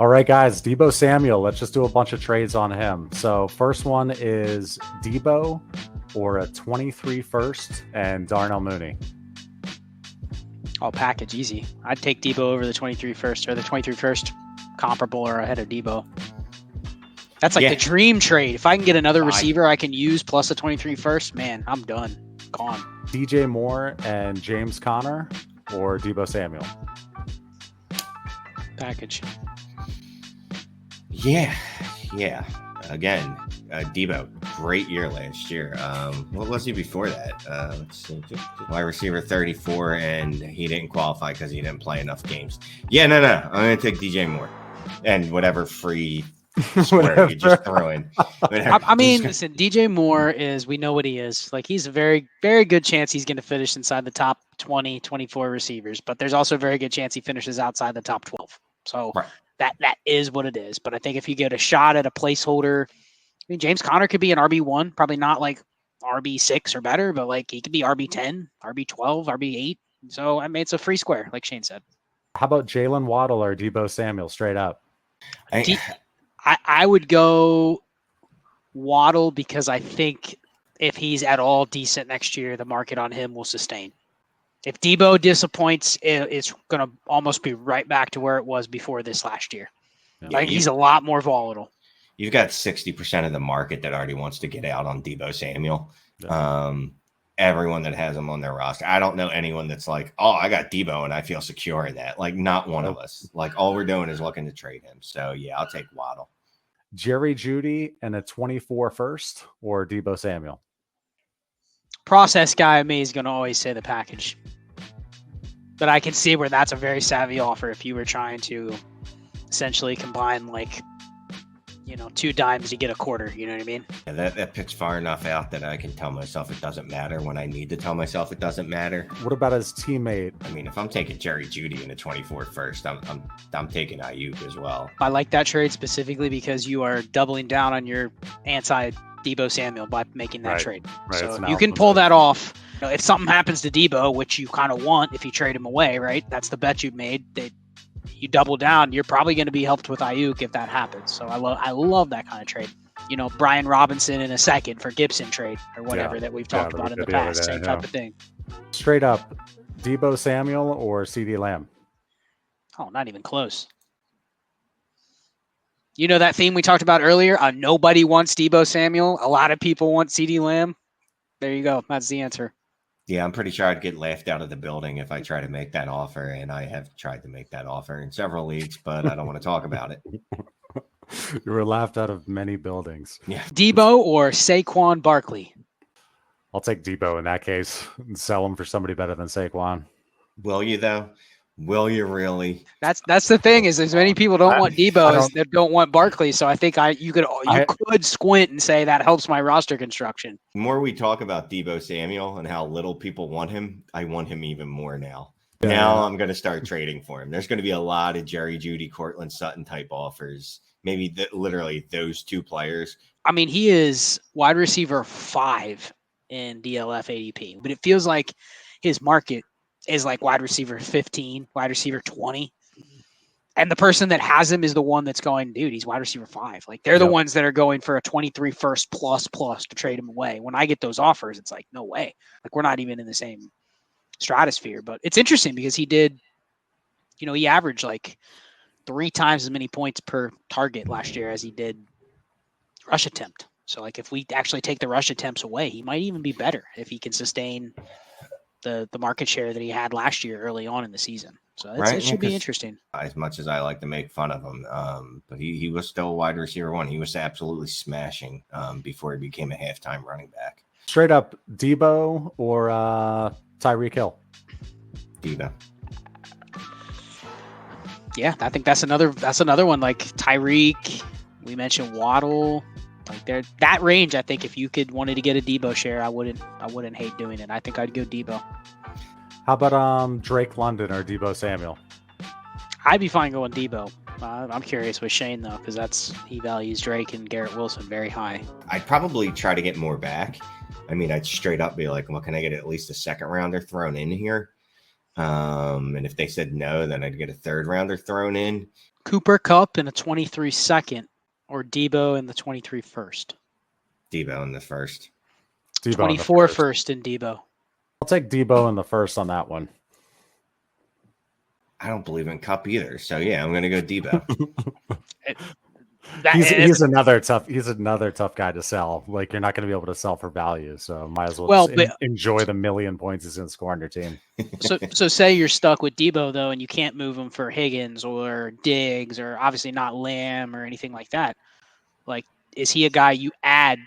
All right, guys, DEEBO Samuel. Let's just do a bunch of trades on him. So first one is DEEBO or a 23 first and Darnell Mooney. Oh, package, easy. I'd take DEEBO over the 23 first, or the 23 first comparable or ahead of DEEBO. That's like the dream trade. If I can get another receiver I can use plus a 23 first, man, I'm done. Gone. DJ Moore and James Conner or DEEBO Samuel? Package. Yeah. Again, DEEBO, great year last year. What was he before that? Let's see, wide receiver 34, and he didn't qualify because he didn't play enough games. Yeah, no. I'm going to take DJ Moore and whatever free square you just throw in. I mean, listen, DJ Moore we know what he is. Like, he's a very, very good chance he's going to finish inside the top 20, 24 receivers, but there's also a very good chance he finishes outside the top 12. So that is what it is. But I think if you get a shot at a placeholder, I mean, James Conner could be an RB1, probably not like RB6 or better, but like he could be RB10, RB12, RB8. So I mean, it's a free square, like Shane said. How about Jaylen Waddle or DEEBO Samuel straight up? I would go Waddle because I think if he's at all decent next year, the market on him will sustain. If DEEBO disappoints, it's going to almost be right back to where it was before this last year. Like, he's a lot more volatile. You've got 60% of the market that already wants to get out on DEEBO Samuel. Everyone that has him on their roster. I don't know anyone that's like, oh, I got DEEBO and I feel secure in that. Like, not one of us. Like, all we're doing is looking to trade him. So, yeah, I'll take Waddle. Jerry Jeudy and a 24 first or DEEBO Samuel? Process guy of me is going to always say the package. But I can see where that's a very savvy offer if you were trying to essentially combine, like, you know, 2 dimes to get a quarter. You know what I mean? Yeah, that pick's far enough out that I can tell myself it doesn't matter when I need to tell myself it doesn't matter. What about his teammate? I mean, if I'm taking Jerry Jeudy in the 24 first, I'm taking Ayuk as well. I like that trade specifically because you are doubling down on your anti-DEEBO Samuel by making that trade. So you can pull that off. You know, if something happens to DEEBO, which you kind of want if you trade him away, right? That's the bet you've made. You double down, you're probably going to be helped with Ayuk if that happens. So I love that kind of trade. You know, Brian Robinson in a second for Gibson trade or whatever that we've talked about in the past. Same type of thing. Straight up, DEEBO Samuel or Ceedee Lamb? Oh, not even close. You know that theme we talked about earlier? Nobody wants DEEBO Samuel. A lot of people want Ceedee Lamb. There you go. That's the answer. Yeah, I'm pretty sure I'd get laughed out of the building if I try to make that offer, and I have tried to make that offer in several leagues, but I don't want to talk about it. You were laughed out of many buildings. Yeah. DEEBO or Saquon Barkley? I'll take DEEBO in that case and sell him for somebody better than Saquon. Will you, though? Will you really? That's the thing is as many people don't want DEEBO as they don't want Barkley. So I think you could squint and say that helps my roster construction. The more we talk about DEEBO Samuel and how little people want him, I want him even more now. Yeah. Now I'm going to start trading for him. There's going to be a lot of Jerry Jeudy, Cortland Sutton type offers. Maybe literally those 2 players. I mean, he is wide receiver 5 in DLF ADP, but it feels like his market is like wide receiver 15, wide receiver 20. And the person that has him is the one that's going, dude, he's wide receiver 5. Like, they're the ones that are going for a 23 first plus to trade him away. When I get those offers, it's like, no way. Like, we're not even in the same stratosphere. But it's interesting because he did, you know, he averaged like 3 times as many points per target last year as he did rush attempt. So, like, if we actually take the rush attempts away, he might even be better if he can sustain the market share that he had last year early on in the season. So it should be interesting. As much as I like to make fun of him, but he was still wide receiver 1. He was absolutely smashing before he became a halftime running back. Straight up, DEEBO or Tyreek Hill? DEEBO. Yeah, I think that's another one. Like Tyreek, we mentioned Waddle. Like that range, I think if you wanted to get a DEEBO share, I wouldn't hate doing it. I think I'd go DEEBO. How about Drake London or DEEBO Samuel? I'd be fine going DEEBO. I'm curious with Shane though, because he values Drake and Garrett Wilson very high. I'd probably try to get more back. I mean, I'd straight up be like, well, can I get at least a 2nd rounder thrown in here? And if they said no, then I'd get a 3rd rounder thrown in. Cooper Kupp in a 23 second or DEEBO in the 23 first? DEEBO in the first. DEEBO in the 24 first in DEEBO. I'll take DEEBO in the first on that one. I don't believe in Kupp either. So yeah, I'm gonna go DEEBO. He's another tough guy to sell. Like, you're not going to be able to sell for value, so might as well enjoy the million points he's going to score on your team. So say you're stuck with DEEBO though, and you can't move him for Higgins or Diggs or obviously not Lamb or anything like that. Like, is he a guy you add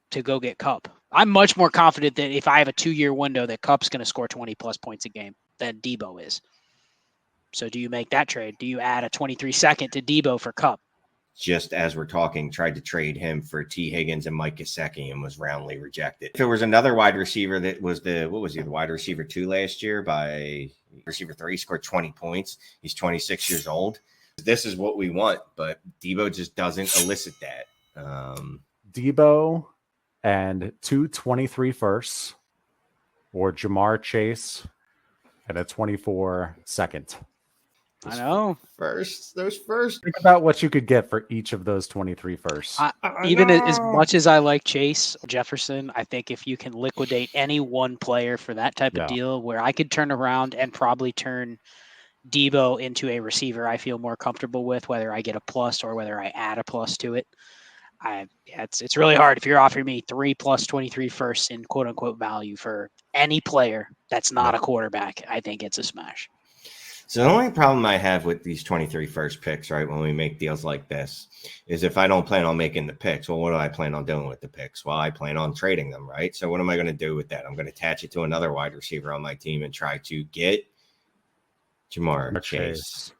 to go get Kupp? I'm much more confident that if I have a 2-year window that Kupp's going to score 20 plus points a game than DEEBO is. So do you make that trade? Do you add a 23 second to DEEBO for Kupp? Just as we're talking, tried to trade him for T. Higgins and Mike Gesicki and was roundly rejected. If there was another wide receiver that was the wide receiver 2 last year by receiver 3, scored 20 points. He's 26 years old. This is what we want, but DEEBO just doesn't elicit that. DEEBO and 2 23 firsts, or Jamar Chase and a 24 second. I know. Those first. Think about what you could get for each of those 23 firsts. Even as much as I like Chase Jefferson, I think if you can liquidate any one player for that type of deal, where I could turn around and probably turn DEEBO into a receiver I feel more comfortable with, whether I get a plus or whether I add a plus to it. It's really hard if you're offering me 3 plus 23 firsts in quote unquote value for any player that's not a quarterback. I think it's a smash. So the only problem I have with these 23 first picks, right, when we make deals like this, is if I don't plan on making the picks, well, what do I plan on doing with the picks? Well, I plan on trading them, right? So what am I going to do with that? I'm going to attach it to another wide receiver on my team and try to get Jamar Chase.